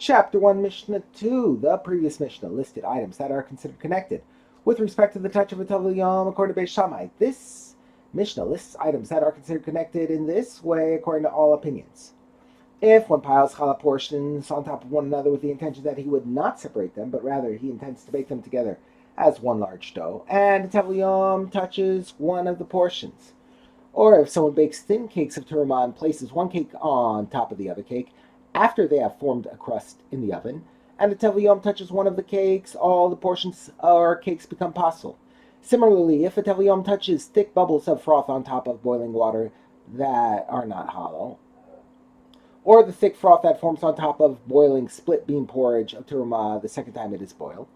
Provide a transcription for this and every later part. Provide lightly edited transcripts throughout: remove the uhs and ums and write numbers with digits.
Chapter 1, Mishnah 2. The previous Mishnah listed items that are considered connected with respect to the touch of a Tevul Yom according to Beis Shammai. This Mishnah lists items that are considered connected in this way according to all opinions. If one piles challah portions on top of one another with the intention that he would not separate them, but rather he intends to bake them together as one large dough, and the Tevul Yom touches one of the portions. Or if someone bakes thin cakes of terumah and places one cake on top of the other cake, after they have formed a crust in the oven, and the Tevul Yom touches one of the cakes, all the portions or cakes become pasul. Similarly, if a Tevul Yom touches thick bubbles of froth on top of boiling water that are not hollow, or the thick froth that forms on top of boiling split bean porridge of terumah the second time it is boiled,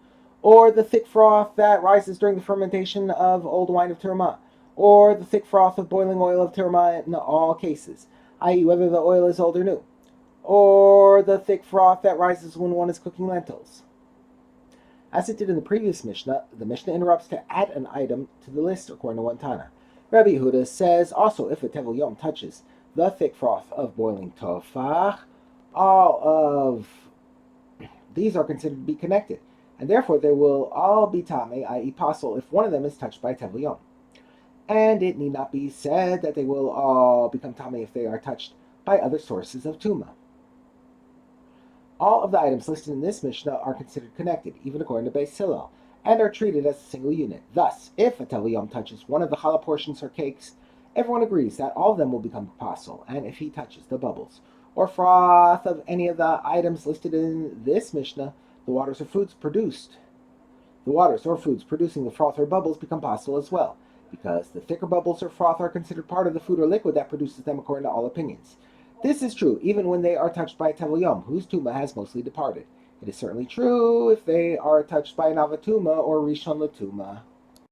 or the thick froth that rises during the fermentation of old wine of terumah, or the thick froth of boiling oil of terumah in all cases, i.e. whether the oil is old or new, or the thick froth that rises when one is cooking lentils. As it did in the previous Mishnah, the Mishnah interrupts to add an item to the list according to one Tana. Rabbi Yehuda says, also if a Tevul Yom touches the thick froth of boiling tofach, all of these are considered to be connected, and therefore they will all be tame, i.e. pasul, if one of them is touched by Tevul Yom. And it need not be said that they will all become tame if they are touched by other sources of tumah. All of the items listed in this Mishnah are considered connected, even according to Beis Hillel, and are treated as a single unit. Thus, if a Tevul Yom touches one of the challah portions or cakes, everyone agrees that all of them will become pasul, and if he touches the bubbles or froth of any of the items listed in this Mishnah, the waters or foods producing the froth or bubbles become pasul as well, because the thicker bubbles or froth are considered part of the food or liquid that produces them according to all opinions. This is true even when they are touched by a Tevul Yom, whose tumah has mostly departed. It is certainly true if they are touched by an avatuma or rishon latuma.